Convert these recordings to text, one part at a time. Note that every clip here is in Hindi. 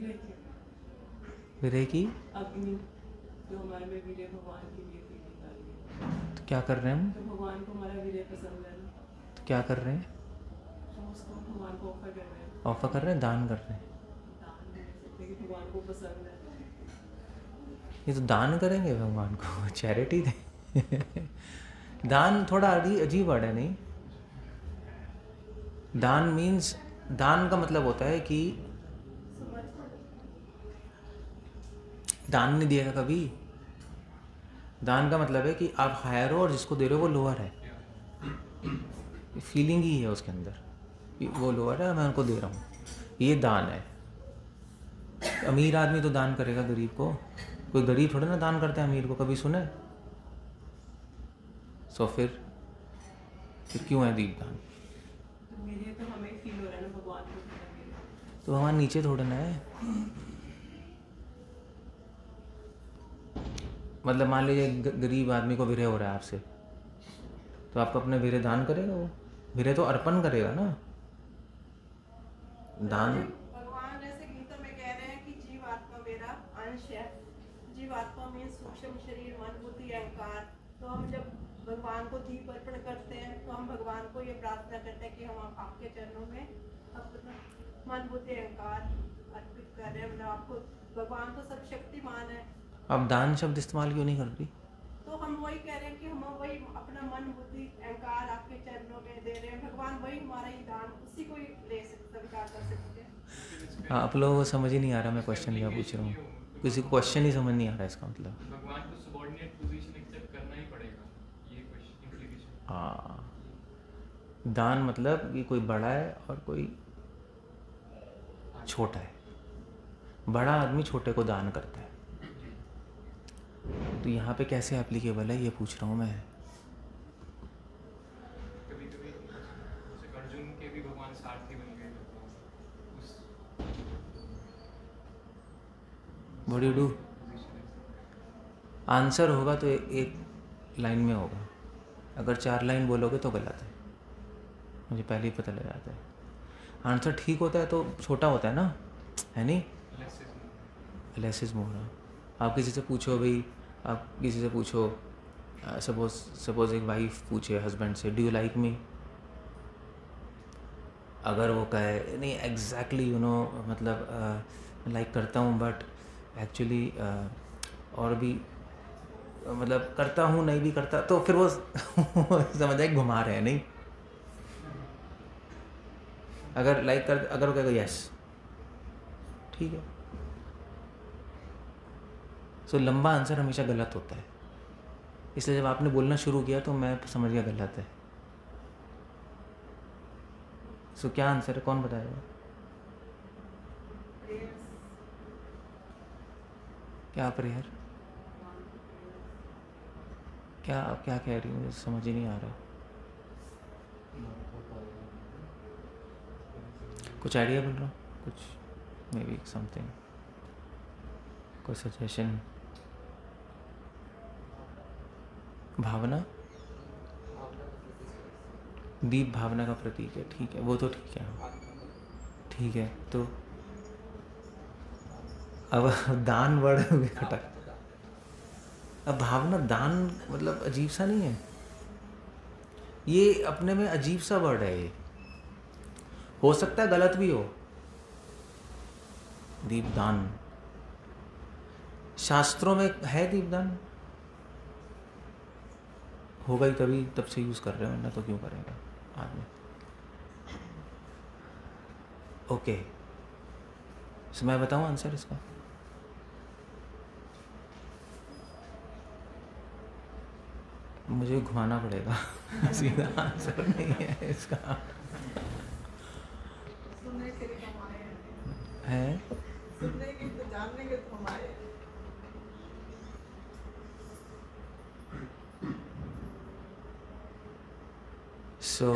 विरह की अग्नि जो हमारे में विरह भगवान की भी फीलिंग आ रही है। तो क्या कर रहे हैं हम? तो भगवान को हमारा विरह पसंद है ना, तो क्या कर रहे हैं? तो उसको भगवान को ऑफर कर रहे हैं। ऑफर कर रहे हैं, दान कर रहे हैं। दान दे सकते हैं कि भगवान को पसंद है। ये तो दान करेंगे भगवान को, चैरिटी दे। दान थोड़ा अजीब वर्ड है नहीं? दान मीन्स, दान का मतलब होता है कि दान नहीं दिएगा कभी। दान का मतलब है कि आप हायर हो और जिसको दे रहे हो वो लोअर है। फीलिंग ही है उसके अंदर कि वो लोअर है, मैं उनको दे रहा हूँ, ये दान है। अमीर आदमी तो दान करेगा गरीब को, कोई गरीब थोड़ा ना दान करता है अमीर को, कभी सुने? सो फिर क्यों है दीपदान? तो मेरे तो हमें फील हो रहा है ना भगवान को पसंद तो भगवान नीचे थोड़ा ना है। मतलब मान लीजिए गरीब आदमी को विरह हो रहा है आपसे, तो आपको अपने विरह दान करेगा? वो विरह तो अर्पण करेगा ना। दान भगवान जैसे गीता में कह रहे हैं कि जीवात्मा मेरा अंश है। जीवात्मा में सूक्ष्म शरीर, मन, बुद्धि, अहंकार। तो हम जब भगवान को दीप अर्पण करते हैं तो हम भगवान को ये प्रार्थना करते हैं कि हम आपके चरणों में अपना मन, बुद्धि, अहंकार अर्पित कर रहे हैं। मतलब आपको, भगवान तो सब शक्तिमान है। आप दान शब्द इस्तेमाल क्यों नहीं कर रही? तो हम वही कह रहे हैं कि हम वही अपना मन, बुद्धि, अहंकार आपके चरणों में दे रहे हैं। भगवान वही हमारा ही दान, उसी को ही ले सकते, स्वीकार कर सकते हैं। आप लोगों को समझ ही नहीं आ रहा मैं क्वेश्चन क्या पूछ रहा हूँ। किसी को क्वेश्चन ही समझ नहीं आ रहा इसका मतलब। भगवान को सबऑर्डिनेट पोजीशन एक्सेप्ट करना ही पड़ेगा, ये क्वेश्चन इंप्लीकेशन। हाँ, दान मतलब कि कोई बड़ा है और कोई छोटा है। बड़ा आदमी छोटे को दान करता है, तो यहाँ पे कैसे एप्लीकेबल है ये पूछ रहा हूँ मैं। कभी कभी अर्जुन के भी भगवान सारथी बन गए। What do? आंसर होगा तो एक लाइन में होगा, अगर 4 लाइन बोलोगे तो गलत है, मुझे पहले ही पता लग जाता है। आंसर ठीक होता है तो छोटा होता है ना, है नहीं? Less is more. आप किसी से पूछो भाई, आप किसी से पूछो, सपोज एक वाइफ पूछे हस्बैंड से, डू यू लाइक मी? अगर वो कहे नहीं एग्जैक्टली यू नो, मतलब लाइक करता हूँ बट एक्चुअली और भी मतलब करता हूँ नहीं भी करता, तो फिर वो समझ आए घुमा रहे हैं नहीं। अगर लाइक कर, अगर वो कहेगा यस, ठीक है। सो लंबा आंसर हमेशा गलत होता है, इसलिए जब आपने बोलना शुरू किया तो मैं समझ गया गलत है। सो क्या आंसर है, कौन बताएगा? क्या प्रेयर? क्या आप क्या कह रही हो, मुझे समझ ही नहीं आ रहा। कुछ आइडिया बोल रहा हूँ, कुछ मे बी समथिंग, कोई सजेशन? भावना, दीप भावना का प्रतीक है, ठीक है, वो तो ठीक है, ठीक है। तो अब दान वर्ड खटक, अब भावना दान मतलब अजीब सा नहीं है? ये अपने में अजीब सा वर्ड है। ये हो सकता है गलत भी हो। दीपदान शास्त्रों में है, दीपदान होगा ही तभी, तब से यूज कर रहे हो, वरना तो क्यों करेगा आदमी। ओके, सो मैं बताऊं आंसर इसका? मुझे घुमाना पड़ेगा, सीधा आंसर नहीं है इसका। सुनने के लिए कमाए है, सुनने के तो जानने के तो हमारे। सो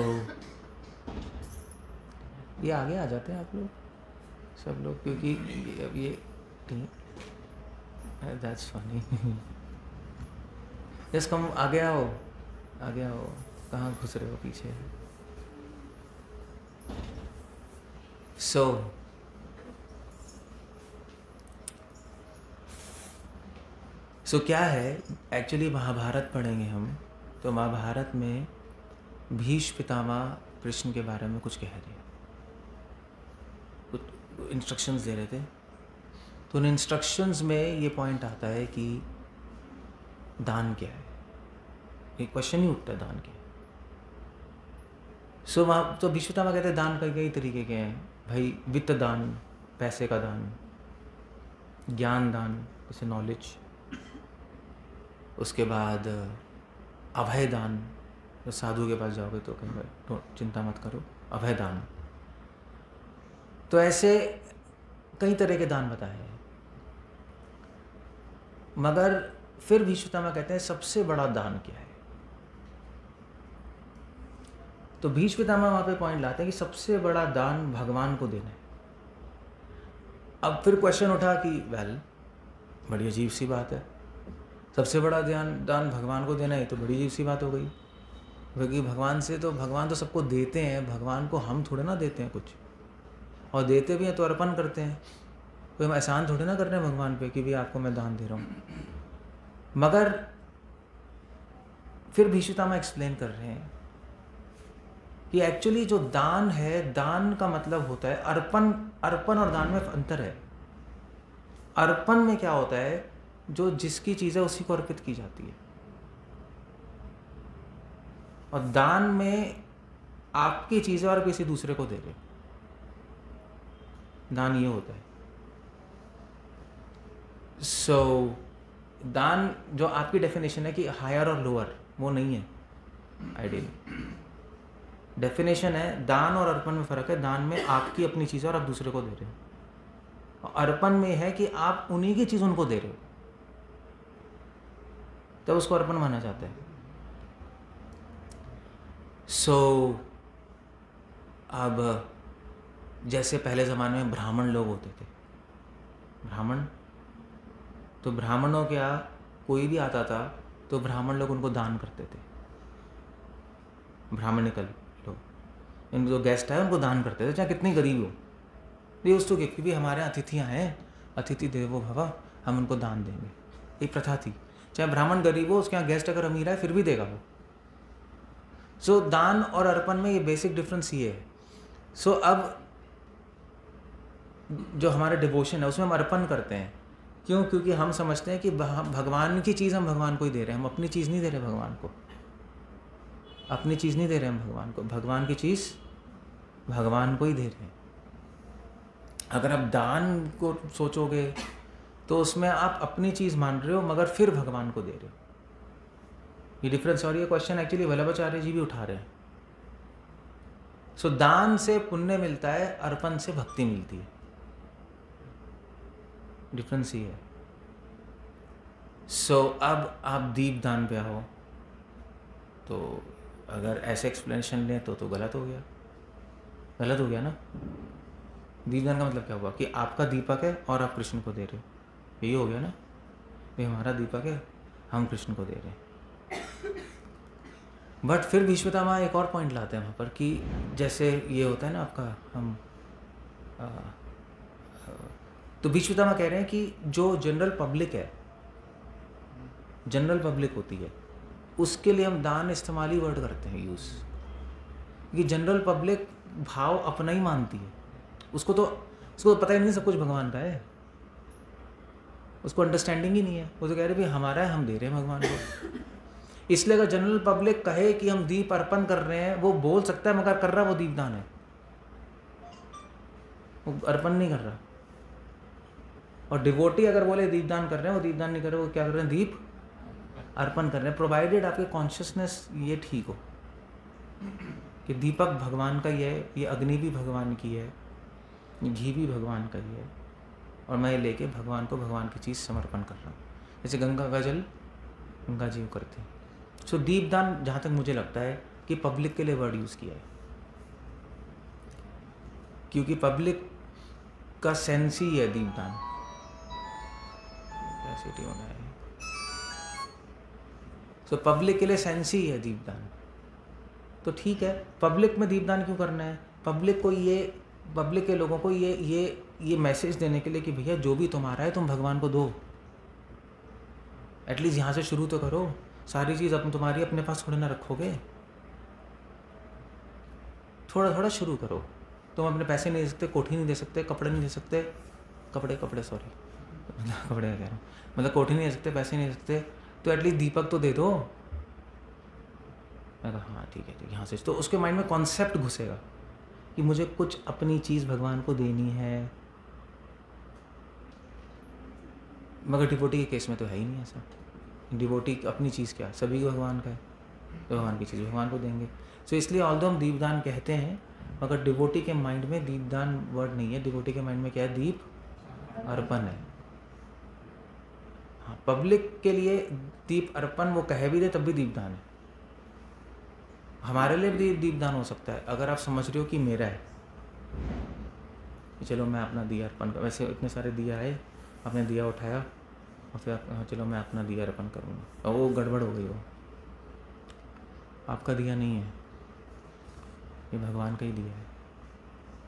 ये आगे आ जाते हैं आप लोग सब लोग, क्योंकि अब ये दैट्स फनी। जस्ट कम, आगे आओ, आगे आओ, कहाँ घुस रहे हो पीछे? सो सो क्या है एक्चुअली, महाभारत पढ़ेंगे हम तो महाभारत में भीष्म पितामह कृष्ण के बारे में कुछ कह रहे हैं, कुछ इंस्ट्रक्शंस दे रहे थे। तो उन इंस्ट्रक्शंस में ये पॉइंट आता है कि दान क्या है, एक क्वेश्चन ही उठता है दान क्या है। सो वहाँ तो भीष्म पितामह कहते हैं दान का कई तरीके के हैं भाई, वित्त दान, पैसे का दान, ज्ञान दान जैसे नॉलेज, उसके बाद अभय दान, तो साधु के पास जाओगे तो कहीं चिंता मत करो, अभय दान। तो ऐसे कई तरह के दान बताए हैं, मगर फिर भीष्म पितामह कहते हैं सबसे बड़ा दान क्या है। तो भीष्म पितामह वहाँ पे पॉइंट लाते हैं कि सबसे बड़ा दान भगवान को देना है। अब फिर क्वेश्चन उठा कि वेल, बड़ी अजीब सी बात है, सबसे बड़ा दान भगवान को देना है, तो बड़ी अजीब सी बात हो गई, क्योंकि भगवान तो सबको देते हैं, भगवान को हम थोड़े ना देते हैं कुछ, और देते भी हैं तो अर्पण करते हैं, कोई हम एहसान थोड़े ना कर रहे हैं भगवान पे कि भी आपको मैं दान दे रहा हूँ। मगर फिर भीष्म पितामह एक्सप्लेन कर रहे हैं कि एक्चुअली जो दान है, दान का मतलब होता है अर्पण। अर्पण और दान में अंतर है। अर्पण में क्या होता है, जो जिसकी चीज़ है उसी को अर्पित की जाती है, और दान में आपकी चीज़ है और किसी दूसरे को दे रहे हो, दान ये होता है। सो दान जो आपकी डेफिनेशन है कि हायर और लोअर, वो नहीं है आइडियली। डेफिनेशन है दान और अर्पण में फ़र्क है। दान में आपकी अपनी चीज़ और आप दूसरे को दे रहे हो, और अर्पण में है कि आप उन्हीं की चीज़ उनको दे रहे हो, तब तो उसको अर्पण माना जाता है। सो अब जैसे पहले ज़माने में ब्राह्मण लोग होते थे, तो ब्राह्मणों के यहाँ कोई भी आता था तो ब्राह्मण लोग उनको दान करते थे। ब्राह्मणिकल लोग, इनको जो गेस्ट आए उनको दान करते थे, चाहे कितनी गरीब हो। ये उसको कि भी हमारे यहाँ अतिथि आए, अतिथि देवो भव, हम उनको दान देंगे, एक प्रथा थी। चाहे ब्राह्मण गरीब हो, उसके यहाँ गेस्ट अगर अमीर आए फिर भी देगा वो। सो दान और अर्पण में ये बेसिक डिफरेंस ये है। सो अब जो हमारा डिवोशन है उसमें हम अर्पण करते हैं, क्यों? क्योंकि हम समझते हैं कि भगवान की चीज़ हम भगवान को ही दे रहे हैं, हम अपनी चीज़ नहीं दे रहे भगवान को, अपनी चीज़ नहीं दे रहे हम भगवान को, भगवान की चीज़ भगवान को ही दे रहे हैं। अगर आप दान को सोचोगे तो उसमें आप अपनी चीज़ मान रहे हो मगर फिर भगवान को दे रहे हो, ये डिफरेंस। और ये क्वेश्चन एक्चुअली वल्लभाचार्य जी भी उठा रहे हैं। सो दान से पुण्य मिलता है, अर्पण से भक्ति मिलती है, डिफरेंस ही है। सो अब आप दीप दान पे आओ, तो अगर ऐसे एक्सप्लेनेशन लें तो गलत हो गया, गलत हो गया ना। दीपदान का मतलब क्या हुआ कि आपका दीपक है और आप कृष्ण को दे रहे हो, यही हो गया ना। ये हमारा दीपक है, हम कृष्ण को दे रहे हैं। बट फिर भीष्म पितामह एक और पॉइंट लाते हैं वहाँ पर कि जैसे ये होता है ना आपका, हम तो भीष्म पितामह कह रहे हैं कि जो जनरल पब्लिक है, जनरल पब्लिक होती है, उसके लिए हम दान इस्तेमाल ही वर्ड करते हैं यूज़, कि जनरल पब्लिक भाव अपना ही मानती है, उसको पता ही नहीं सब कुछ भगवान का है, उसको अंडरस्टैंडिंग ही नहीं है। वो तो कह रहे भाई हमारा है, हम दे रहे हैं भगवान को। इसलिए अगर जनरल पब्लिक कहे कि हम दीप अर्पण कर रहे हैं, वो बोल सकता है मगर कर रहा वो दीपदान है, वो अर्पण नहीं कर रहा। और डिवोटी अगर बोले दीपदान कर रहे हैं, वो दीपदान नहीं कर रहे, वो क्या कर रहे हैं, दीप अर्पण कर रहे हैं, प्रोवाइडेड आपके कॉन्शियसनेस ये ठीक हो कि दीपक भगवान का ही है, ये अग्नि भी भगवान की है, ये घी भी भगवान का ही है, और मैं लेके भगवान को भगवान की चीज़ समर्पण कर रहा हूँ। जैसे गंगा का जल गंगा जी करते हैं। सो दीपदान जहाँ तक मुझे लगता है कि पब्लिक के लिए वर्ड यूज़ किया है, क्योंकि पब्लिक का सेंस ही है दीपदान। कैसे होना है, सो पब्लिक के लिए सेंस ही है दीपदान। तो ठीक है, पब्लिक में दीपदान क्यों करना है? पब्लिक के लोगों को ये मैसेज देने के लिए कि भैया जो भी तुम्हारा है तुम भगवान को दो, एटलीस्ट यहाँ से शुरू तो करो। सारी चीज़ अपन तुम्हारी अपने पास थोड़े ना रखोगे, थोड़ा थोड़ा शुरू करो। तुम अपने पैसे नहीं दे सकते, कोठी नहीं दे सकते, कपड़े नहीं दे सकते, कपड़े सॉरी कपड़े कह रहा हूँ, मतलब कोठी नहीं दे सकते, पैसे नहीं दे सकते, तो एटलीस्ट दीपक तो दे दो। मैं कहा हाँ ठीक है, यहाँ से तो उसके माइंड में कॉन्सेप्ट घुसेगा कि मुझे कुछ अपनी चीज़ भगवान को देनी है। मगर डिवोटी के केस में तो है ही नहीं ऐसा। डिवोटी अपनी चीज़ क्या, सभी को भगवान का है, तो भगवान की चीज़ भगवान को देंगे। सो इसलिए ऑल्दो हम दीपदान कहते हैं, मगर डिवोटी के माइंड में दीपदान वर्ड नहीं है। डिवोटी के माइंड में क्या है, दीप अर्पण है। हाँ, पब्लिक के लिए दीप अर्पण वो कह भी दे तब भी दीपदान है। हमारे लिए भी दीपदान हो सकता है अगर आप समझ रहे हो कि मेरा है, कि चलो मैं अपना दिया अर्पण कर। वैसे इतने सारे दिया है, आपने दिया उठाया और फिर चलो मैं अपना दिया अर्पण करूँगा, और वो गड़बड़ हो गई। वो आपका दिया नहीं है, ये भगवान का ही दिया है,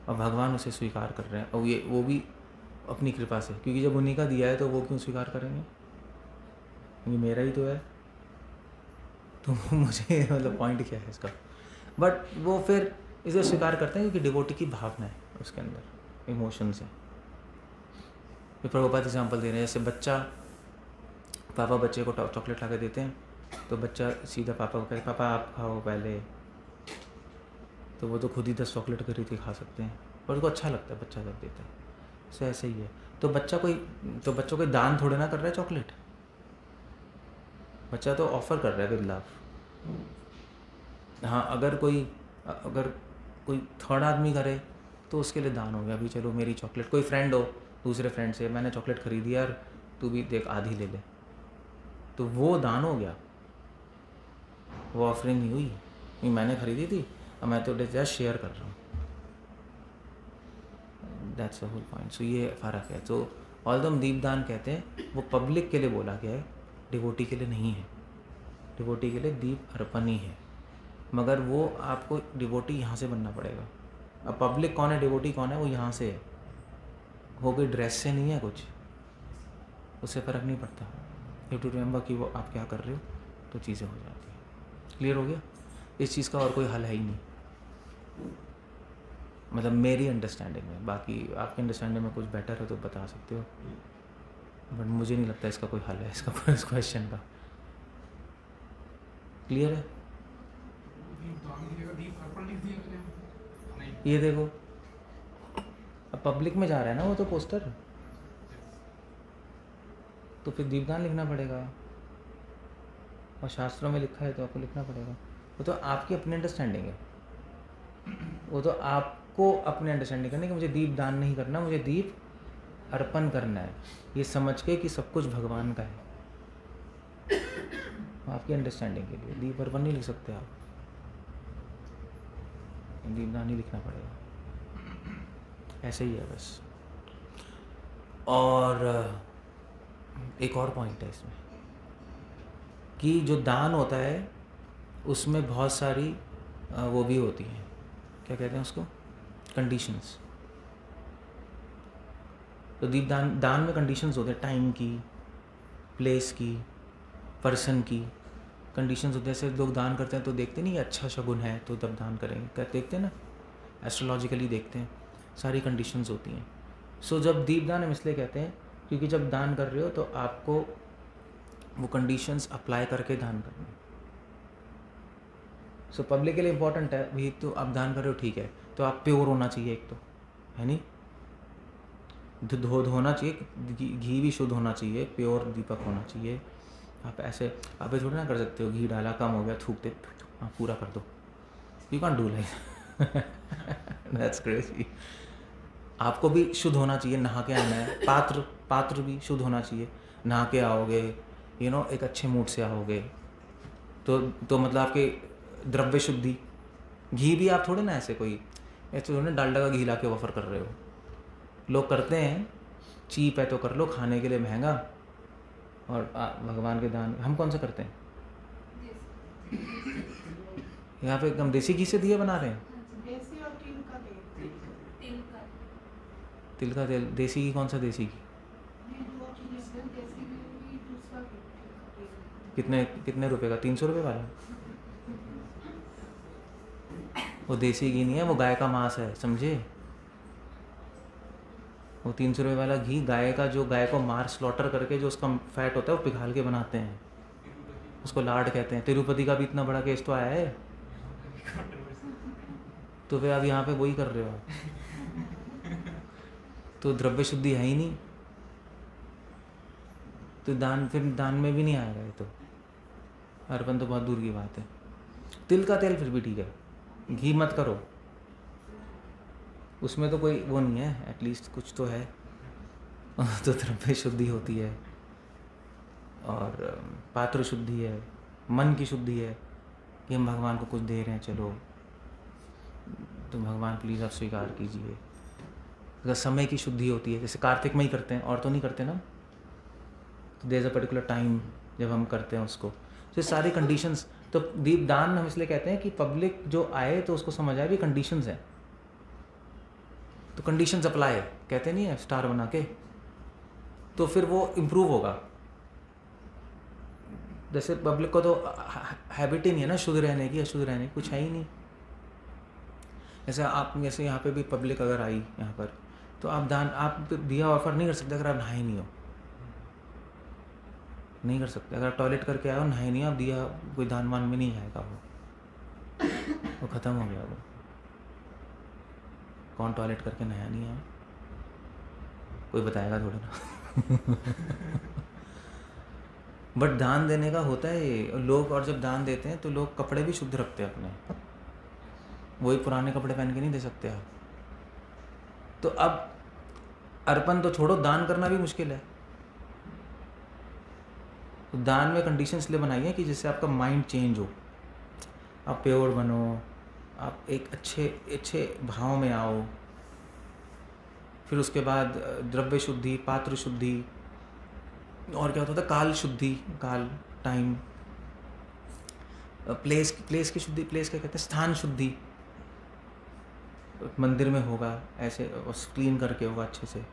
और भगवान उसे स्वीकार कर रहे हैं, और ये वो भी अपनी कृपा से, क्योंकि जब उन्हीं का दिया है तो वो क्यों स्वीकार करेंगे, क्योंकि मेरा ही तो है। तो मुझे मतलब पॉइंट क्या है इसका, बट वो फिर इसे स्वीकार करते हैं क्योंकि डिवोटी की भावना है उसके अंदर, इमोशंस है। ये प्रभुपाद एग्जाम्पल दे रहे हैं, जैसे बच्चा, पापा बच्चे को चॉकलेट ला के देते हैं, तो बच्चा सीधा पापा को कहे पापा आप खाओ पहले, तो वो तो खुद ही 10 चॉकलेट खरीद के खा सकते हैं, और उसको अच्छा लगता है बच्चा जब देता है। सो ऐसे ही है। तो बच्चों को दान थोड़े ना कर रहा है चॉकलेट, बच्चा तो ऑफर कर रहा है विद लव। हाँ, अगर कोई थर्ड आदमी करे तो उसके लिए दान हो गया। अभी चलो मेरी चॉकलेट, कोई फ्रेंड हो, दूसरे फ्रेंड से मैंने चॉकलेट खरीदी यार, तू भी देख आधी ले ले, तो वो दान हो गया, वो ऑफरिंग नहीं हुई। मैंने खरीदी थी और मैं तो जस्ट शेयर कर रहा हूँ। That's the whole point. So ये फ़र्क है। तो ऑल्दो हम दीपदान कहते हैं, वो पब्लिक के लिए बोला गया है, डिवोटी के लिए नहीं है। डिवोटी के लिए दीप अर्पण ही है, मगर वो आपको डिवोटी यहाँ से बनना पड़ेगा। अब पब्लिक कौन है, डिवोटी कौन है, वो यहाँ से है, वो कोई ड्रेस से नहीं है, कुछ उससे फ़र्क नहीं पड़ता। यू टू रिमेंबर कि वो आप क्या कर रहे हो, तो चीज़ें हो जाती हैं। क्लियर हो गया? इस चीज़ का और कोई हल है ही नहीं, मतलब मेरी अंडरस्टैंडिंग में। बाकी आपके अंडरस्टैंडिंग में कुछ बेटर है तो बता सकते हो, बट मुझे नहीं लगता इसका कोई हल है, इसका इस क्वेश्चन का। क्लियर है? ये देखो, अब पब्लिक में जा रहा है ना वो तो पोस्टर, तो फिर दीपदान लिखना पड़ेगा, और शास्त्रों में लिखा है तो आपको लिखना पड़ेगा। वो तो आपकी अपनी अंडरस्टैंडिंग है, वो तो आपको अपने अंडरस्टैंडिंग करनी कि मुझे दीप दान नहीं करना, मुझे दीप अर्पण करना है, ये समझ के कि सब कुछ भगवान का है। आपकी अंडरस्टैंडिंग के लिए दीप अर्पण नहीं लिख सकते आप, दीप दान ही लिखना पड़ेगा। ऐसे ही है बस। और एक और पॉइंट है इसमें कि जो दान होता है उसमें बहुत सारी वो भी होती हैं, क्या कहते हैं उसको, कंडीशंस। तो दीप दान में कंडीशंस होते हैं, टाइम की, प्लेस की, पर्सन की कंडीशंस होते हैं। जैसे लोग दान करते हैं तो देखते नहीं अच्छा शगुन है तो तब दान करेंगे, देखते हैं ना, एस्ट्रोलॉजिकली देखते हैं, सारी कंडीशंस होती हैं। सो जब दीपदान हम इसलिए कहते हैं क्योंकि जब दान कर रहे हो तो आपको वो कंडीशंस अप्लाई करके दान करना है। सो पब्लिक के लिए इम्पोर्टेंट है भी, तो आप दान कर रहे हो ठीक है, तो आप प्योर होना चाहिए, एक तो है नहीं, होना चाहिए, घी भी शुद्ध होना चाहिए, प्योर दीपक होना चाहिए। आप ऐसे आप थोड़ी ना कर सकते हो, घी डाला कम हो गया थूकते, हाँ पूरा कर दो, you can do like that's crazy. आपको भी शुद्ध होना चाहिए, नहा के आना है, पात्र भी शुद्ध होना चाहिए, नहा के आओगे, यू नो, एक अच्छे मूड से आओगे, तो मतलब आपके द्रव्य शुद्धि। घी भी आप थोड़े ना ऐसे कोई ऐसे थोड़े ना डालडा का घी ला के ऑफर कर रहे हो, लोग करते हैं, चीप है तो कर लो, खाने के लिए महंगा, और भगवान के दान हम कौन सा करते हैं? यहाँ पे हम देसी घी से दिए बना रहे हैं, देसी और तिल का तेल। तिल का तेल, देसी घी कौन सा देसी घी? कितने रुपए का? 300 रुपये वाला। वो देसी घी नहीं है, वो गाय का मांस है, समझे? वो 300 रुपये वाला घी गाय का, जो गाय को मार स्लॉटर करके जो उसका फैट होता है वो पिघाल के बनाते हैं, उसको लाड कहते हैं। तिरुपति का भी इतना बड़ा केस तो आया है, तो फिर आप यहाँ पे वही कर रहे हो। तो द्रव्य शुद्धि है ही नहीं, तो फिर दान में भी नहीं आएगा ये तो। अर्पण तो बहुत दूर की बात है। तिल का तेल फिर भी ठीक है, घी मत करो, उसमें तो कोई वो नहीं है, एटलीस्ट कुछ तो है। तो द्रव्य शुद्धि होती है और पात्र शुद्धि है, मन की शुद्धि है कि हम भगवान को कुछ दे रहे हैं, चलो तो भगवान प्लीज़ आप स्वीकार कीजिए। अगर समय की शुद्धि होती है, जैसे कार्तिक में ही करते हैं और तो नहीं करते ना, तो there is a particular time जब हम करते हैं उसको। तो सारी कंडीशंस, तो दीपदान हम इसलिए कहते हैं कि पब्लिक जो आए तो उसको समझ आए भी कंडीशंस हैं, तो कंडीशंस अप्लाई कहते नहीं है स्टार बना के, तो फिर वो इम्प्रूव होगा। जैसे पब्लिक को तो हैबिट ही नहीं है ना शुद्ध रहने की, अशुद्ध रहने की कुछ है ही नहीं। जैसे यहाँ पे भी पब्लिक अगर आई यहाँ पर, तो आप दिया ऑफर नहीं कर सकते अगर आप नहाए नहीं हो, नहीं कर सकते। अगर आप टॉयलेट करके आए हो, नहाए नहीं हो, आप दिया कोई दान वान में नहीं जाएगा, वो ख़त्म हो गया। वो कौन टॉयलेट करके नहाया नहीं है, कोई बताएगा थोड़ा ना। बट दान देने का होता है ये लोग, और जब दान देते हैं तो लोग कपड़े भी शुद्ध रखते हैं अपने, वही पुराने कपड़े पहन के नहीं दे सकते आप। तो अब अर्पण तो छोड़ो, दान करना भी मुश्किल है। तो दान में कंडीशंस इसलिए बनाई है कि जिससे आपका माइंड चेंज हो, आप प्योर बनो, आप एक अच्छे भाव में आओ। फिर उसके बाद द्रव्य शुद्धि, पात्र शुद्धि, और क्या होता था, काल शुद्धि, काल टाइम, प्लेस की शुद्धि, प्लेस क्या कहते हैं, स्थान शुद्धि, मंदिर में होगा ऐसे क्लीन करके होगा अच्छे से,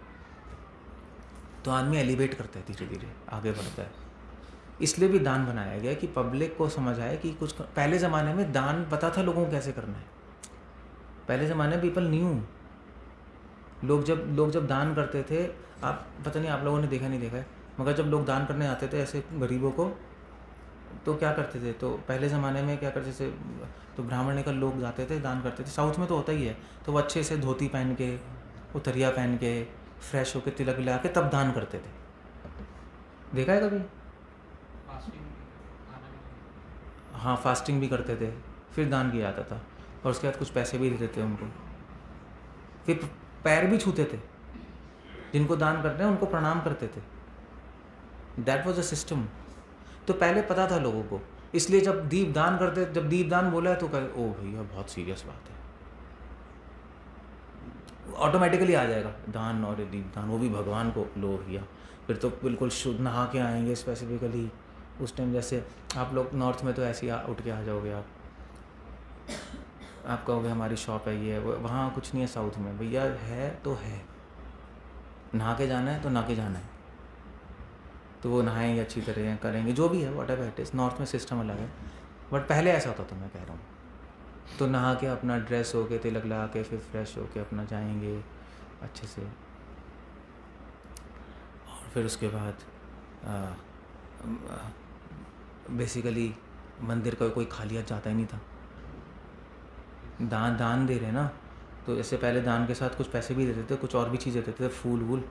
तो आदमी एलिवेट करता है, धीरे धीरे आगे बढ़ता है। इसलिए भी दान बनाया गया कि पब्लिक को समझ आए कि कुछ। पहले ज़माने में दान पता था लोगों को कैसे करना है, पहले ज़माने में पीपल न्यू। लोग जब दान करते थे, आप पता नहीं आप लोगों ने देखा नहीं देखा है, मगर जब लोग दान करने आते थे ऐसे गरीबों को, तो क्या करते थे, तो पहले ज़माने में क्या करते थे, तो ब्राह्मण लेकर लोग जाते थे, दान करते थे। साउथ में तो होता ही है, तो वो अच्छे से धोती पहन के, उतरिया पहन के, फ्रेश होकर, तिलक लगा के तब दान करते थे। देखा है कभी? हाँ, फास्टिंग भी करते थे, फिर दान किया जाता था, और उसके बाद कुछ पैसे भी देते थे उनको। फिर पैर भी छूते थे, जिनको दान करते हैं उनको प्रणाम करते थे। That was a system. तो पहले पता था लोगों को, इसलिए जब दीपदान करते, जब दीपदान बोला है तो कहे ओ भैया बहुत सीरियस बात है, ऑटोमेटिकली आ जाएगा दान और दीपदान, वो भी भगवान को लो भैया। फिर तो बिल्कुल शुद्ध नहा के आएंगे स्पेसिफिकली उस टाइम। जैसे आप लोग नॉर्थ में तो ऐसे ही उठ के आ जाओगे, आप कहोगे हमारी शॉप है, ये है, वहाँ कुछ नहीं है। साउथ में भैया है तो है, नहा के जाना है तो नहा के जाना है, तो वो नहाएंगे अच्छी तरह, करेंगे जो भी है, what ever it is. North में सिस्टम अलग है, बट पहले ऐसा होता था, मैं कह रहा हूँ। तो नहा के अपना ड्रेस हो के, तिलक लगा के, फिर फ्रेश हो के अपना जाएंगे अच्छे से, और फिर उसके बाद बेसिकली मंदिर का कोई खालियत जाता ही नहीं था। दान दे रहे ना, तो इससे पहले दान के साथ कुछ पैसे भी देते थे, कुछ और भी चीज़ें देते थे, फूल वूल,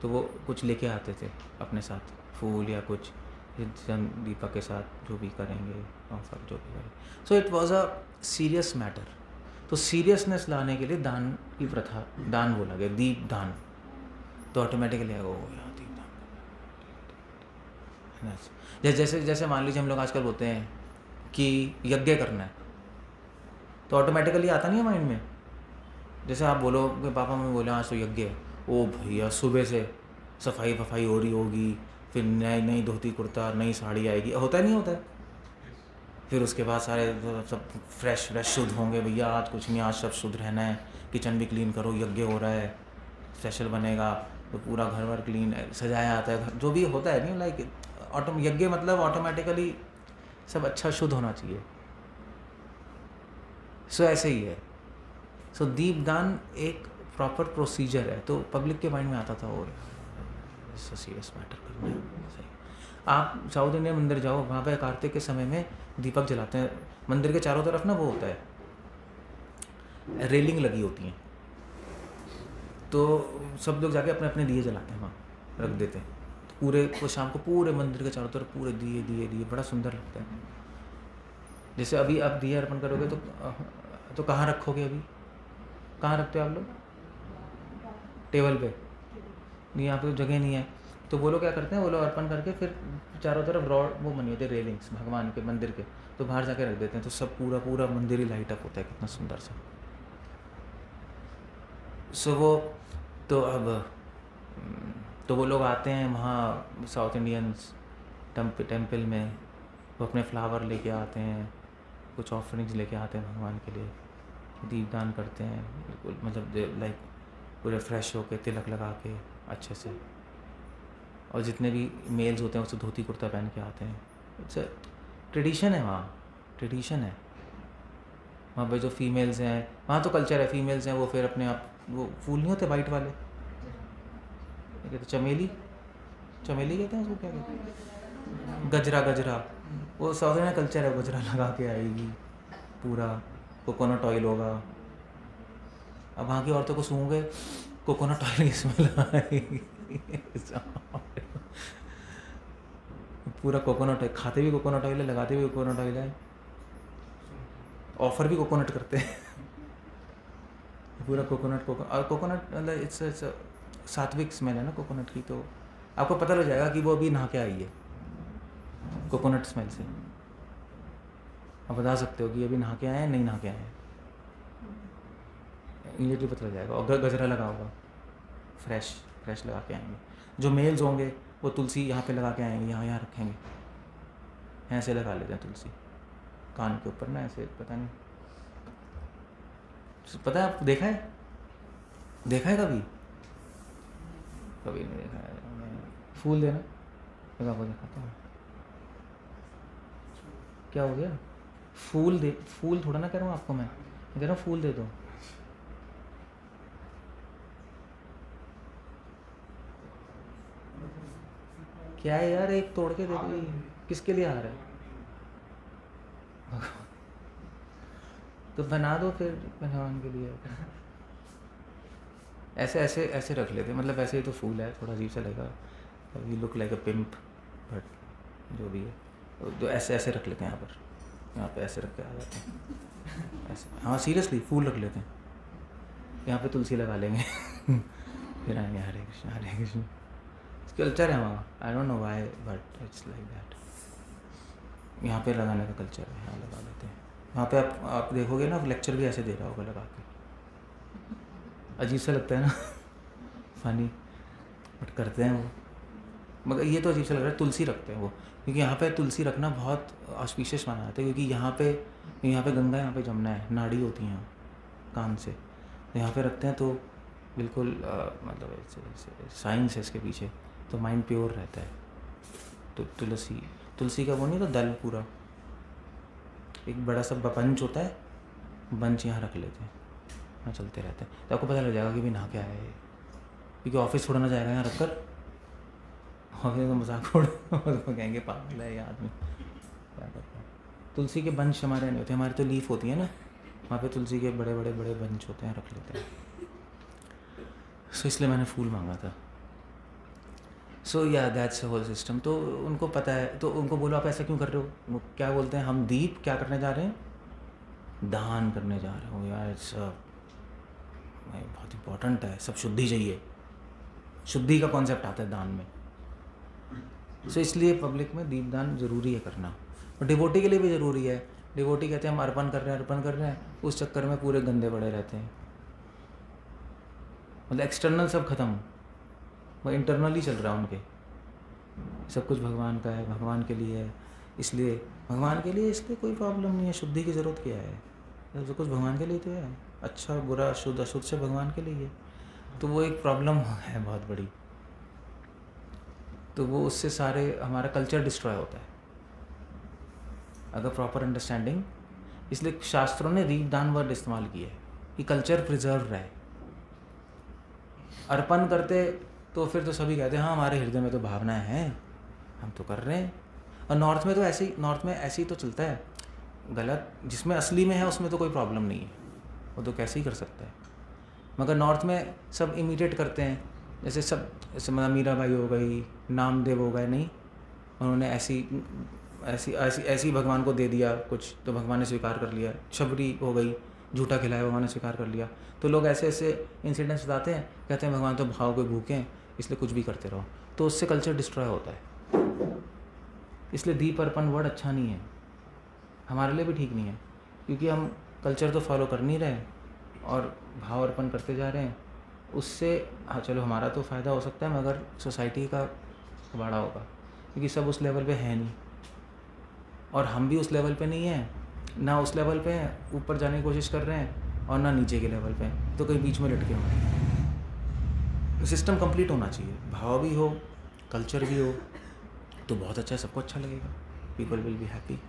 तो वो कुछ लेके आते थे अपने साथ, फूल या कुछ दीपक के साथ जो भी करेंगे, और सब जो भी करेंगे। So it was a serious matter. तो सीरियसनेस लाने के लिए दान की प्रथा, दान बोला गया, दीप दान, तो ऑटोमेटिकली आएगा वो यार दीप दान। जैसे मान लीजिए हम लोग आजकल बोलते हैं कि यज्ञ करना है, तो ऑटोमेटिकली आता नहीं है माइंड में। जैसे आप बोलो कि पापा मम्मी बोले आज तो यज्ञ है, ओ भैया सुबह से सफाई हो रही होगी, फिर नई धोती कुर्ता, नई साड़ी आएगी, होता है नहीं होता है। फिर उसके बाद सारे सब फ्रेश शुद्ध होंगे, भैया आज कुछ नहीं, आज सब शुद्ध रहना है, किचन भी क्लीन करो, यज्ञ हो रहा है, स्पेशल बनेगा, तो पूरा घर वर क्लीन सजाया आता है, जो भी होता है नहीं, लाइक यज्ञ मतलब ऑटोमेटिकली सब अच्छा शुद्ध होना चाहिए। सो ऐसे ही है। सो दीपदान एक प्रॉपर प्रोसीजर है। तो पब्लिक के माइंड में आता था और सीरियस मैटर करना है। सही। आप साउथ इंडियन मंदिर जाओ, वहाँ पे कार्तिक के समय में दीपक जलाते हैं। मंदिर के चारों तरफ ना वो होता है, रेलिंग लगी होती हैं, तो सब लोग जाके अपने अपने दिए जलाते हैं, वहाँ रख देते हैं। पूरे वो शाम को पूरे मंदिर के चारों तरफ पूरे दिए दिए दिए, बड़ा सुंदर लगता है। जैसे अभी आप दिए अर्पण करोगे तो कहाँ रखोगे? अभी कहाँ रखते हो आप लोग? टेबल पे नहीं, यहाँ पे जगह नहीं है। तो वो लोग क्या करते हैं, वो लोग अर्पण करके फिर चारों तरफ रॉड वो बनी होती है, रेलिंग्स भगवान के मंदिर के, तो बाहर जाके रख देते हैं। तो सब पूरा पूरा मंदिर ही लाइट अप होता है, कितना सुंदर सा। सो वो तो वो लोग आते हैं वहाँ साउथ इंडियंस टेम्पल में, वो अपने फ्लावर लेके आते हैं, कुछ ऑफरिंग्स लेके आते हैं भगवान के लिए, दीपदान करते हैं बिल्कुल, मतलब लाइक पूरे फ्रेश होके तिलक लगा के अच्छे से। और जितने भी मेल्स होते हैं उससे धोती कुर्ता पहन के आते हैं। इट्स ट्रेडिशन है, वहाँ ट्रेडिशन है। वहाँ पे जो फीमेल्स हैं, वहाँ तो कल्चर है, फीमेल्स हैं वो फिर अपने आप वो फूल नहीं होते वाइट वाले, क्या कहते, चमेली कहते हैं उसको, क्या कहते हैं, गजरा, वो साउथ इंडियन कल्चर है। गजरा लगा के आएगी, पूरा कोकोनट ऑयल होगा। अब वहाँ की औरतों को सूंघे कोकोनट ऑयल की स्मेल आएगी। पूरा कोकोनट है, खाते भी कोकोनट ऑयल है, लगाते भी कोकोनट ऑयल है, ऑफर भी कोकोनट करते हैं। पूरा कोकोनट और कोकोनट मतलब इट्स सात्विक स्मेल है ना कोकोनट की, तो आपको पता लग जाएगा कि वो अभी नहा के आई है कोकोनट स्मेल से। आप बता सकते हो कि अभी नहा के आए हैं, नहीं नहा के आए हैं, इमीडिएटली पता लग जाएगा। और गजरा लगा होगा, फ्रेश लगा के आएंगे। जो मेल्स होंगे वो तुलसी यहाँ पे लगा के आएंगे, यहाँ रखेंगे, ऐसे लगा लेते हैं तुलसी कान के ऊपर ना, ऐसे। पता नहीं, पता है आप देखा है कभी नहीं देखा है। फूल देना, मैं आपको दिखाता हूँ। क्या हो गया? फूल थोड़ा ना कह रहा हूँ आपको, मैं कह रहा हूँ फूल दे दो। क्या है यार, एक तोड़ के दे दो। किसके लिए आ रहा है? तो बना दो फिर भगवान के लिए। ऐसे रख लेते, मतलब ऐसे ही तो फूल है, थोड़ा अजीब सा लगेगा, we look like a pimp, but जो भी है तो ऐसे रख लेते हैं। यहाँ पे ऐसे रख के आ जाते हैं ऐसे। हाँ सीरियसली फूल रख लेते हैं, यहाँ पे तुलसी लगा लेंगे। फिर आएंगे हरे कृष्ण। कल्चर है वहाँ, I don't know why but it's like that. यहाँ पे लगाने का कल्चर है, यहाँ लगा लेते हैं। वहाँ पे आप देखोगे ना, लेक्चर भी ऐसे दे रहा होगा लगा के, अजीब सा लगता है ना, फनी, बट करते हैं वो। मगर ये तो अजीब सा लग रहा है, तुलसी रखते हैं वो, क्योंकि यहाँ पे तुलसी रखना बहुत ऑस्पिशियस माना जाता है, क्योंकि यहाँ पे गंगा, यहाँ पे जमुना है, नाड़ी होती हैं कान से, तो यहाँ पे रखते हैं तो बिल्कुल मतलब साइंस है इसके पीछे, तो माइंड प्योर रहता है। तो तुलसी का वो नहीं, तो दल पूरा एक बड़ा सा बंच होता है, बंच यहाँ रख लेते हैं, हाँ चलते रहते हैं। तो आपको पता लग जाएगा कि भी नहा के आया है, क्योंकि ऑफिस छोड़ना जाएगा यहाँ रखकर, ऑफिस में मजाक उड़ तो कहेंगे पागल है ये आदमी, क्या करता है। तुलसी के बंच हमारे नहीं होते, हमारे तो लीफ होती है ना, वहाँ पे तुलसी के बड़े बंच होते हैं, रख लेते हैं। सो इसलिए मैंने फूल मांगा था। सो या दैट्स होल सिस्टम। तो उनको पता है, तो उनको बोलो आप ऐसा क्यों कर रहे हो, वो क्या बोलते हैं, हम दीप क्या करने जा रहे हैं, दान करने जा रहे हो। यार इट्स बहुत इम्पोर्टेंट है, सब शुद्धि चाहिए, शुद्धि का कॉन्सेप्ट आता है दान में। सो इसलिए पब्लिक में दीपदान ज़रूरी है करना, और डिवोटी के लिए भी ज़रूरी है। डिवोटी कहते हैं हम अर्पण कर रहे हैं, उस चक्कर में पूरे गंदे पड़े रहते हैं, मतलब एक्सटर्नल सब खत्म, वो इंटरनली चल रहा है उनके। सब कुछ भगवान का है, भगवान के लिए है, इसलिए भगवान के लिए, इसलिए कोई प्रॉब्लम नहीं है। शुद्धि की ज़रूरत क्या है, सब कुछ भगवान के लिए तो है, अच्छा बुरा शुद्ध अशुद्ध से भगवान के लिए है। तो वो एक प्रॉब्लम है बहुत बड़ी। तो वो उससे सारे हमारा कल्चर डिस्ट्रॉय होता है अगर प्रॉपर अंडरस्टैंडिंग। इसलिए शास्त्रों ने दीपदान वर्ड इस्तेमाल किया है कि कल्चर प्रिजर्व रहे। अर्पण करते तो फिर तो सभी कहते हैं हाँ हमारे हृदय में तो भावनाएं हैं, हम तो कर रहे हैं। और नॉर्थ में तो ऐसे ही, नॉर्थ में ऐसे ही तो चलता है। गलत जिसमें असली में है उसमें तो कोई प्रॉब्लम नहीं है, वो तो कैसे ही कर सकता है। मगर नॉर्थ में सब इमिटेट करते हैं, जैसे सब जैसे मतलब मीराबाई हो गई, नामदेव हो गए, नहीं उन्होंने ऐसी भगवान को दे दिया कुछ तो भगवान ने स्वीकार कर लिया। शबरी हो गई, झूठा खिलाया भगवान ने स्वीकार कर लिया। तो लोग ऐसे ऐसे इंसिडेंट्स बताते हैं, कहते हैं भगवान तो भाव के भूखे हैं इसलिए कुछ भी करते रहो, तो उससे कल्चर डिस्ट्रॉय होता है। इसलिए दीप अर्पण वर्ड अच्छा नहीं है, हमारे लिए भी ठीक नहीं है, क्योंकि हम कल्चर तो फॉलो कर नहीं रहे और भाव अर्पण करते जा रहे हैं। उससे हाँ चलो हमारा तो फ़ायदा हो सकता है मगर सोसाइटी का बड़ा होगा, क्योंकि सब उस लेवल पे है नहीं और हम भी उस लेवल पे नहीं हैं, ना उस लेवल पे हैं ऊपर जाने की कोशिश कर रहे हैं और ना नीचे के लेवल पे हैं, तो कहीं बीच में लटके हुए। सिस्टम कंप्लीट होना चाहिए, भाव भी हो कल्चर भी हो तो बहुत अच्छा है, सबको अच्छा लगेगा, पीपल विल बी हैप्पी।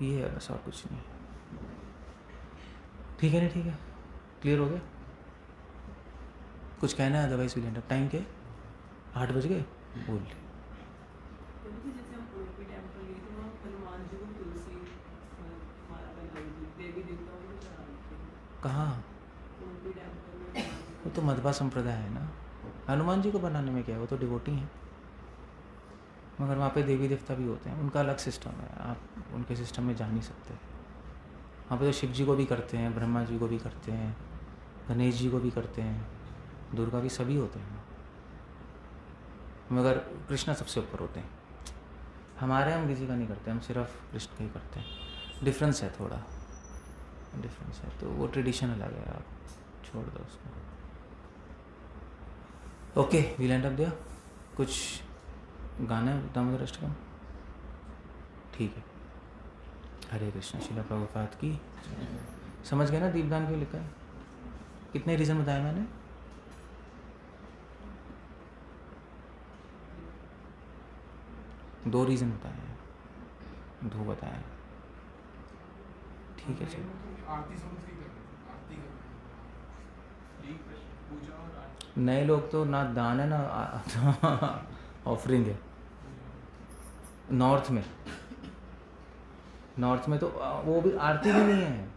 ये है बस, और कुछ नहीं। ठीक है ना, ठीक है, क्लियर हो गया? कुछ कहना है? Otherwise will and up time के 8 बज गए बोल। जैसे हम उडुपी टेम्पल गए तो वहाँ हनुमान जी को तुलसी माला बनाई थी, देवी देवताओं को चढ़ाती थी। कहाँ? उडुपी टेम्पल में वो तो मध्वा संप्रदाय है ना, हनुमान जी को बनाने में क्या है, वो तो डिवोटी हैं। मगर वहाँ पे देवी देवता भी होते हैं, उनका अलग सिस्टम है, आप उनके सिस्टम में जा नहीं सकते। वहाँ पे तो शिव जी को भी करते हैं, ब्रह्मा जी को भी करते हैं, गणेश जी को भी करते हैं, दुर्गा भी, सभी होते हैं, मगर कृष्णा सबसे ऊपर होते हैं। हमारे हम किसी का नहीं करते, हम सिर्फ कृष्ण का ही करते हैं। डिफरेंस है, थोड़ा डिफरेंस है, तो वो ट्रेडिशन अलग है, आप छोड़ दो उसको। ओके, वील एंड अप दिया। कुछ गाना है दामोदर अष्टकम? ठीक है। हरे कृष्ण। शिला प्रभुपाद की। समझ गए ना दीपदान क्यों लिखा है? कितने रीज़न बताए मैंने? दो रीज़न बताए हैं, 2 बताए हैं। ठीक है चलो। आरती समझ के करनी थी, आरती करनी पूजा और आरती। नए लोग तो ना दान है ना ऑफरिंग है। नॉर्थ में तो वो भी आरती भी नहीं है,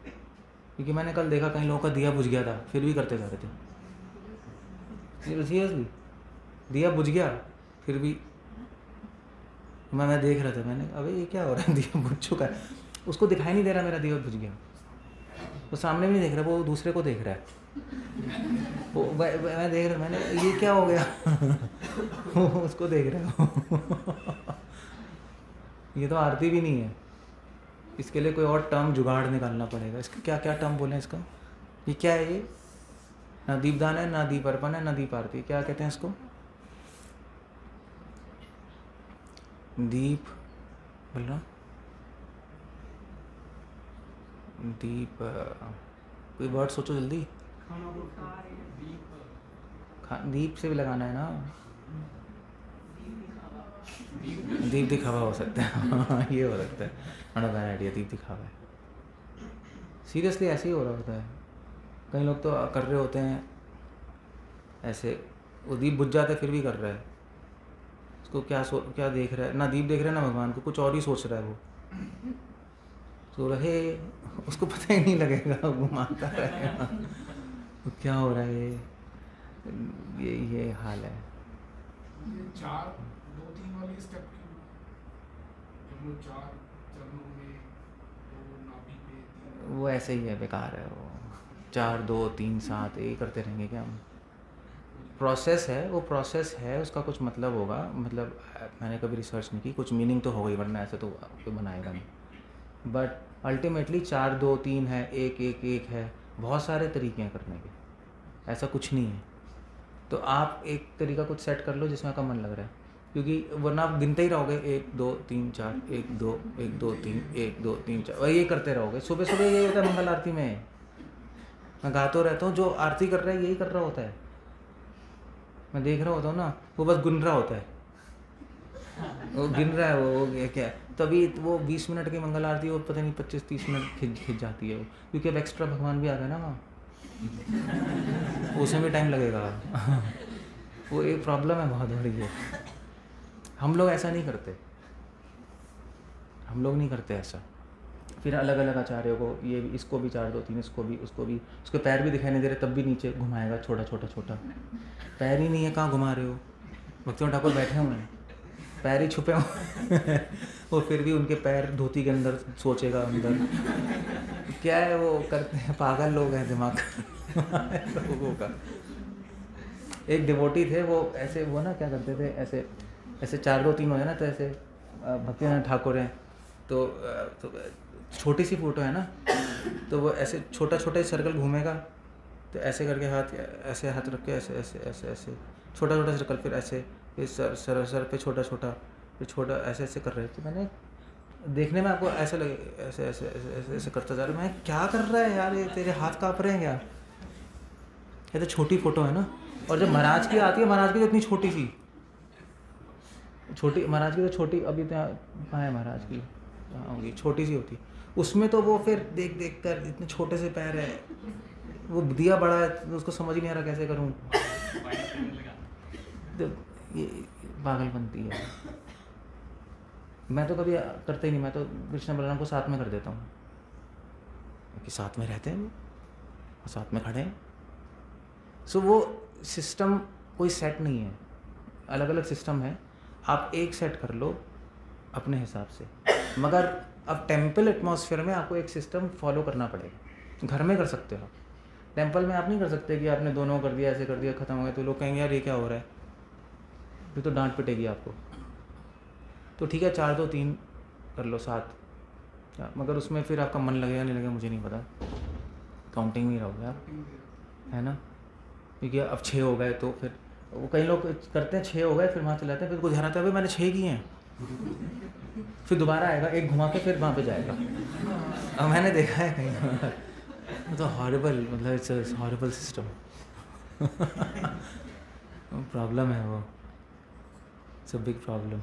क्योंकि मैंने कल देखा कई लोगों का दिया बुझ गया था, फिर भी करते जा रहे थे। सीरियसली दिया बुझ गया फिर भी। मैं देख रहा था, मैंने अबे ये क्या हो रहा है, दिया बुझ चुका है, उसको दिखाई नहीं दे रहा मेरा दिया बुझ गया, वो सामने भी नहीं देख रहा, वो दूसरे को देख रहा है। वो मैं देख रहा, मैंने ये क्या हो गया वो उसको देख रहा है ये तो आरती भी नहीं है, इसके लिए कोई और टर्म जुगाड़ निकालना पड़ेगा। इसका क्या क्या टर्म बोले इसका? ये क्या है? ये ना दीपदान है, ना दीप अर्पण है, ना दीप आरती, क्या कहते हैं इसको? दीप बोलना, दीप कोई वर्ड सोचो जल्दी। दीप से भी लगाना है ना, दीप दिखावा हो सकता है ये हो सकता है, नॉट अ बैड आइडिया, दीप दिखावा है। सीरियसली ऐसे ही हो रहा होता है, कई लोग तो कर रहे होते हैं ऐसे, वो दीप बुझ जाते फिर भी कर रहा है, उसको क्या देख रहा है, ना दीप देख रहा है ना भगवान को, कुछ और ही सोच रहा है वो, तो रहे उसको पता ही नहीं लगेगा, घुमाता रहेगा तो क्या हो रहा है, ये हाल है। 4 2 3 वाली स्टेप की हम लोग 4 चरणों में 2 नाभि पे 3, वो ऐसे ही है, बेकार है वो। 4 2 3 7 ये करते रहेंगे क्या हम? प्रोसेस है, वो प्रोसेस है, उसका कुछ मतलब होगा, मतलब मैंने कभी रिसर्च नहीं की, कुछ मीनिंग तो होगा ही, वरना ऐसे तो कोई बनाएगा नहीं। बट अल्टीमेटली 4 2 3 है, 1 1 1 है, बहुत सारे तरीके हैं करने के, ऐसा कुछ नहीं है। तो आप एक तरीका कुछ सेट कर लो जिसमें आपका मन लग रहा है, क्योंकि वरना आप गिनते ही रहोगे 1 2 3 4 1 2 1 2 3 1 2 3 4, वही ये करते रहोगे। सुबह सुबह यही होता है मंगल आरती में, मैं गाता रहता हूँ, जो आरती कर रहा है यही कर रहा होता है, मैं देख रहा होता हूँ ना, वो बस गुन रहा होता है वो गिन रहा है वो क्या, तभी वो 20 मिनट की मंगल आरती वो पता नहीं 25-30 मिनट खिंच जाती है वो, क्योंकि अब एक्स्ट्रा भगवान भी आ गए ना वहाँ, उसमें भी टाइम लगेगा। वो एक प्रॉब्लम है बहुत बड़ी है। हम लोग ऐसा नहीं करते, हम लोग नहीं करते ऐसा। फिर अलग अलग आचार्यों को, ये इसको भी 4 2 3, इसको भी, उसको भी, उसके पैर भी दिखाई नहीं दे रहे तब भी नीचे घुमाएगा छोटा छोटा छोटा, पैर ही नहीं है कहाँ घुमा रहे हो। भक्तियों ठाकुर बैठे हुए हैं, पैर ही छुपे हुए वो फिर भी उनके पैर धोती के अंदर सोचेगा अंदर क्या है वो करते हैं, पागल लोग हैं दिमाग लोगों का। एक डिवोटी थे वो ऐसे, वो ना क्या करते थे, ऐसे ऐसे 4 2 3 हो जाए ना, तो ऐसे भक्तिनाथ ठाकुर हैं तो छोटी सी फोटो है ना, तो वो ऐसे छोटा छोटा सर्कल घूमेगा, तो ऐसे करके हाथ, ऐसे हाथ रख के ऐसे ऐसे ऐसे ऐसे छोटा छोटा सर्कल, फिर ऐसे, फिर सर पे छोटा छोटा, फिर छोटा, ऐसे ऐसे कर रहे थे। मैंने देखने में आपको ऐसा लगे, ऐसे ऐसे ऐसे ऐसे ऐसे करता जा रहा है, मैं क्या कर रहा है यार, ये तेरे हाथ काँप रहे हैं क्या? ये तो छोटी फोटो है ना। और जब महाराज की आती है, महाराज की तो इतनी छोटी सी, छोटी महाराज की तो छोटी, अभी तो कहाँ है महाराज की, होगी छोटी सी होती, उसमें तो वो फिर देख देख कर इतने छोटे से पैर है, वो दिया बड़ा है, उसको समझ ही नहीं आ रहा कैसे करूँ। तो ये पागल बनती है। मैं तो कभी करते ही नहीं, मैं तो कृष्ण बलराम को साथ में कर देता हूँ, क्योंकि साथ में रहते हैं वो और साथ में खड़े हैं। सो वो सिस्टम कोई सेट नहीं है, अलग अलग सिस्टम है, आप एक सेट कर लो अपने हिसाब से। मगर अब टेम्पल एटमॉस्फेयर में आपको एक सिस्टम फॉलो करना पड़ेगा। घर में कर सकते हो, टेम्पल में आप नहीं कर सकते कि आपने दोनों कर दिया, ऐसे कर दिया, ख़त्म हो गया, तो लोग कहेंगे यार ये क्या हो रहा है, फिर तो डांट पिटेगी आपको। तो ठीक है 4 2 3 कर लो 7, मगर उसमें फिर आपका मन लगेगा नहीं लगेगा मुझे नहीं पता, काउंटिंग नहीं रहोगे आप, है ना, क्योंकि अब 6 हो गए तो फिर वो कई लोग करते हैं 6 हो गए, फिर वहाँ चले जाते हैं, फिर कुछ ध्यान आता है भाई मैंने 6 किए हैं, फिर दोबारा आएगा एक घुमा के फिर वहाँ पे जाएगा। अब मैंने देखा है कहीं, तो हॉरिबल, मतलब इट्स हॉरिबल सिस्टम, प्रॉब्लम है वो, इट्स अ बिग प्रॉब्लम।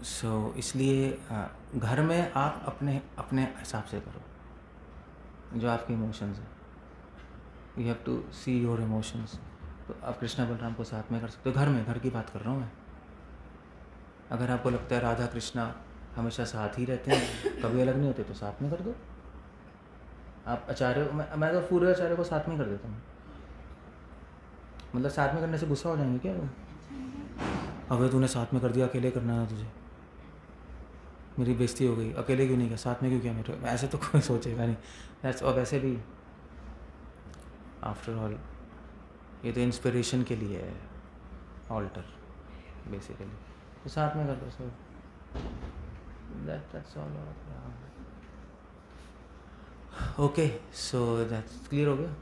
सो इसलिए घर में आप अपने अपने हिसाब से करो, जो आपके इमोशंस हैं, you have to see your emotions. तो आप कृष्णा बलराम को साथ में कर सकते हो, घर में, घर की बात कर रहा हूँ मैं। अगर आपको लगता है राधा कृष्णा हमेशा साथ ही रहते हैं, कभी अलग नहीं होते, तो साथ में कर दो। आप आचार्य, मैं तो पूरे आचार्य को साथ में कर देता हूँ। मतलब साथ में करने से गुस्सा हो जाएंगे क्या वो? अगर तूने साथ में कर दिया, अकेले करना है तुझे, मेरी बेइज्जती हो गई, अकेले क्यों नहीं किया, साथ में क्यों किया मेरे, ऐसे तो कोई सोचेगा नहीं। दैट्स, और वैसे भी आफ्टर ऑल ये तो इंस्पिरेशन के लिए है, ऑल्टर बेसिकली, तो साथ में कर दो सब। That's all. Okay, so that's clear हो गया।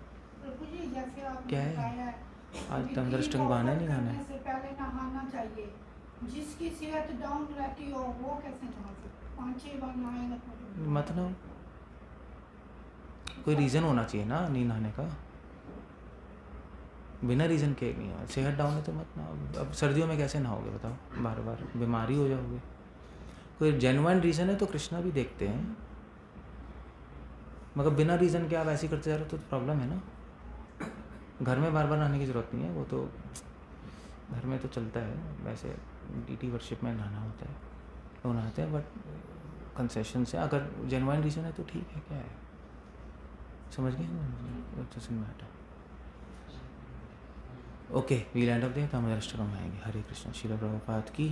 प्रभु जी जैसे आपने क्या है? बताया आज तंदुरुस्टिंग बहाना नहीं खाना है। से पहले नहाना चाहिए। जिसकी सेहत डाउन रहती हो वो कैसे नहा सकते? 5-6 बार नहाएगा तो मत नहाओ, कोई रीज़न होना चाहिए ना नहीं नहाने का, बिना रीज़न के नहीं है। सेहत डाउन है तो मत नहाओ। अब सर्दियों में कैसे नहाओगे बताओ, बार बार बीमारी हो जाओगे। कोई जेन्युइन रीज़न है तो कृष्णा भी देखते हैं, मगर बिना रीज़न के आप ऐसे करते जा रहे हो तो प्रॉब्लम है ना। घर में बार बार नहाने की ज़रूरत नहीं है, वो तो घर में तो चलता है, वैसे डीटी वर्शिप में नहाना होता है, लोग नहाते हैं, बट कंसेशन से। अगर जेन्युइन रीज़न है तो ठीक है, क्या है, समझ गए। ओके, वील एंड ऑफ दें, तो हम अष्टकम आएंगे। हरे कृष्ण। श्रील प्रभुपाद की।